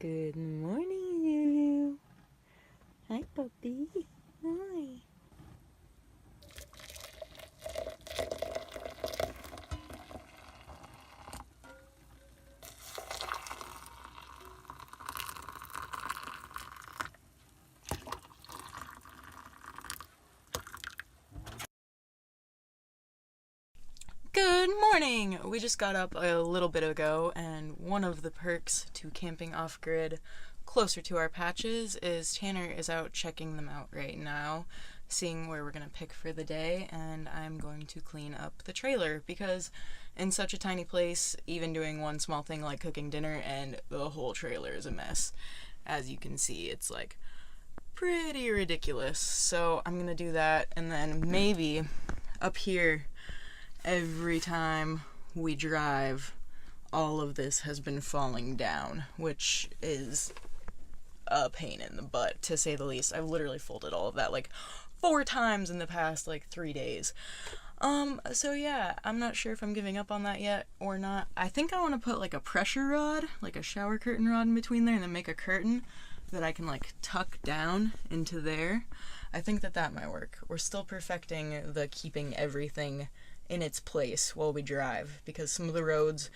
Good morning, Lulu. Hi, puppy. Hi. Good morning! We just got up a little bit ago, and one of the perks to camping off-grid closer to our patches is Tanner is out checking them out right now, seeing where we're going to pick for the day, and I'm going to clean up the trailer because in such a tiny place, even doing one small thing like cooking dinner and the whole trailer is a mess. As you can see, it's like pretty ridiculous. So I'm going to do that, and then maybe up here, every time we drive, all of this has been falling down, which is a pain in the butt, to say the least. I've literally folded all of that like 4 times in the past like 3 days. So yeah, I'm not sure if I'm giving up on that yet or not. I think I want to put like a pressure rod, like a shower curtain rod in between there, and then make a curtain that I can like tuck down into there. I think that might work. We're still perfecting the keeping everything in its place while we drive, because some of the roads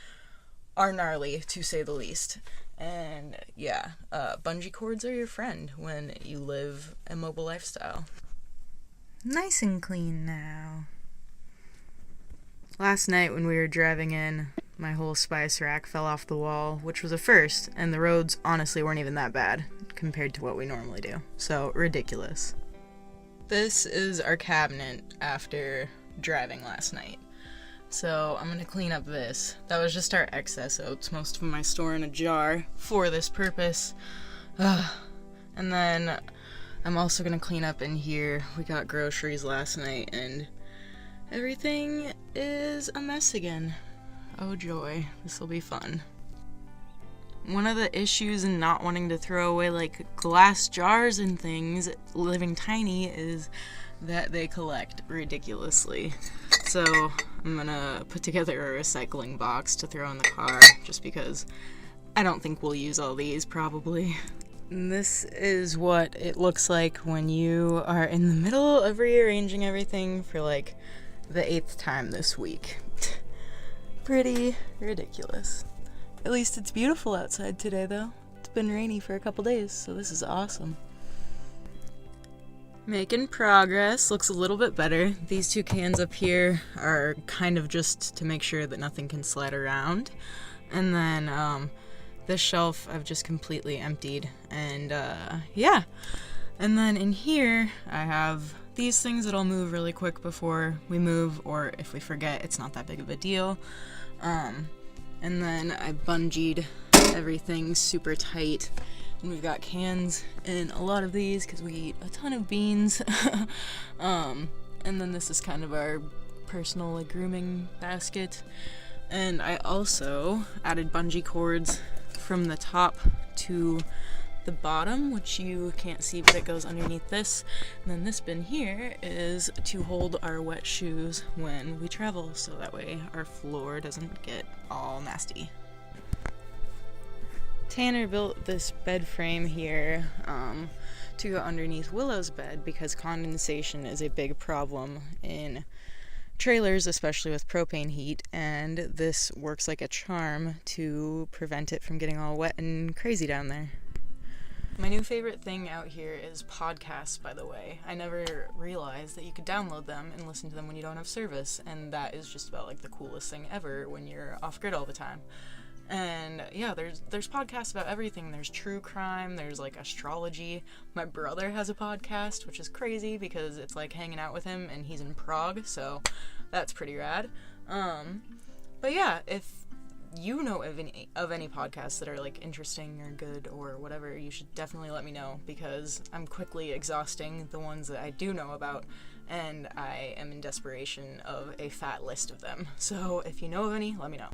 are gnarly, to say the least. And yeah, bungee cords are your friend when you live a mobile lifestyle. Nice and clean now. Last night when we were driving in, my whole spice rack fell off the wall, which was a first, and the roads honestly weren't even that bad compared to what we normally do. So, ridiculous. This is our cabinet after driving last night. So I'm gonna clean up this. That was just our excess oats. Most of them I store in a jar for this purpose. And then I'm also gonna clean up in here. We got groceries last night and everything is a mess again. Oh joy, this will be fun. One of the issues in not wanting to throw away like glass jars and things living tiny is that they collect ridiculously. So I'm gonna put together a recycling box to throw in the car, just because I don't think we'll use all these probably. And this is what it looks like when you are in the middle of rearranging everything for like the 8th time this week. Pretty ridiculous. At least it's beautiful outside today though. It's been rainy for a couple days, so this is awesome. Making progress. Looks a little bit better. These 2 cans up here are kind of just to make sure that nothing can slide around. And then this shelf I've just completely emptied. And yeah. And then in here I have these things that'll move really quick before we move, or if we forget, it's not that big of a deal. And then I bungeed everything super tight. And we've got cans in a lot of these because we eat a ton of beans. And then this is kind of our personal like grooming basket. And I also added bungee cords from the top to the bottom, which you can't see, but it goes underneath this. And then this bin here is to hold our wet shoes when we travel, so that way our floor doesn't get all nasty. Tanner built this bed frame here to go underneath Willow's bed because condensation is a big problem in trailers, especially with propane heat, and this works like a charm to prevent it from getting all wet and crazy down there. My new favorite thing out here is podcasts, by the way. I never realized that you could download them and listen to them when you don't have service, and that is just about like the coolest thing ever when you're off-grid all the time. And yeah, there's podcasts about everything. There's true crime, there's like astrology. My brother has a podcast, which is crazy because it's like hanging out with him and he's in Prague, so that's pretty rad. But yeah, if you know of any podcasts that are like interesting or good or whatever, you should definitely let me know, because I'm quickly exhausting the ones that I do know about, and I am in desperation of a fat list of them. So if you know of any, let me know.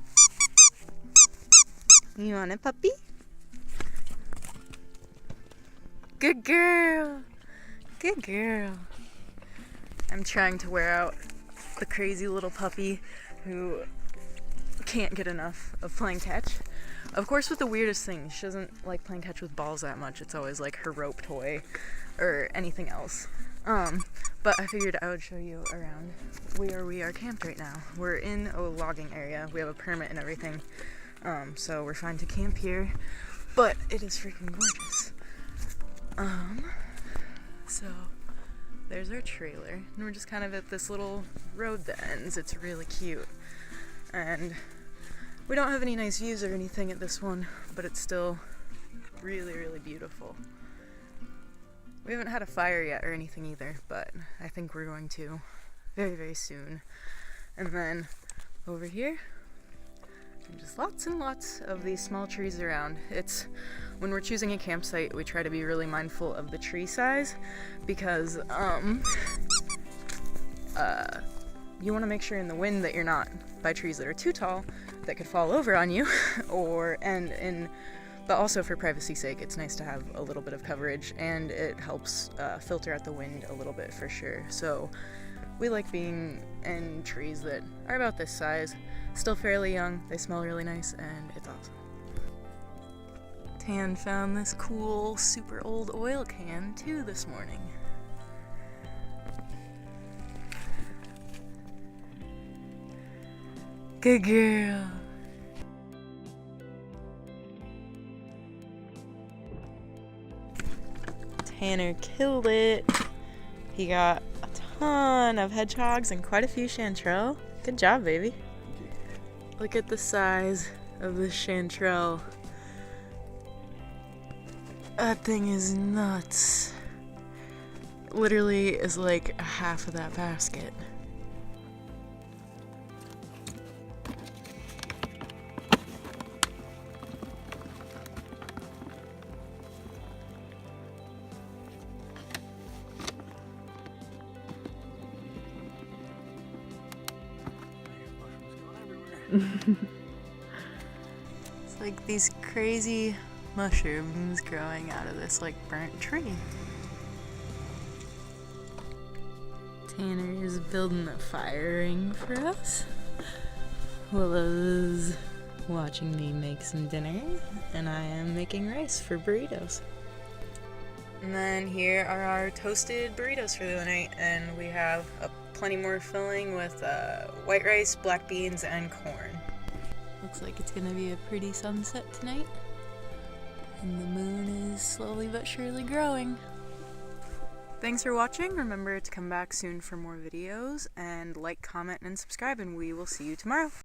You want it, puppy? Good girl. Good girl. I'm trying to wear out the crazy little puppy who can't get enough of playing catch Of course, with the weirdest things. She doesn't like playing catch with balls that much. It's always like her rope toy or anything else. But I figured I would show you around where we are camped right now. We're in a logging area. We have a permit and everything. So we're fine to camp here, but it is freaking gorgeous. So there's our trailer, and we're just kind of at this little road that ends. It's really cute, and we don't have any nice views or anything at this one, but it's still really, really beautiful. We haven't had a fire yet or anything either, but I think we're going to very, very soon. And then over here, just lots and lots of these small trees around. When we're choosing a campsite, we try to be really mindful of the tree size because you want to make sure in the wind that you're not by trees that are too tall that could fall over on you, but also for privacy's sake, it's nice to have a little bit of coverage, and it helps filter out the wind a little bit for sure. So we like being in trees that are about this size, still fairly young, they smell really nice, and it's awesome. Tan found this cool, super old oil can too this morning. Good girl. Tanner killed it. He got a ton of hedgehogs and quite a few chanterelle. Good job, baby. Look at the size of this chanterelle. That thing is nuts. Literally is like half of that basket. It's like these crazy mushrooms growing out of this like burnt tree. Tanner is building a fire ring for us. Willow's watching me make some dinner, and I am making rice for burritos. And then here are our toasted burritos for the night, and we have plenty more filling with white rice, black beans, and corn. Looks like it's gonna be a pretty sunset tonight, and the moon is slowly but surely growing. Thanks for watching. Remember to come back soon for more videos, and like, comment, and subscribe, and we will see you tomorrow.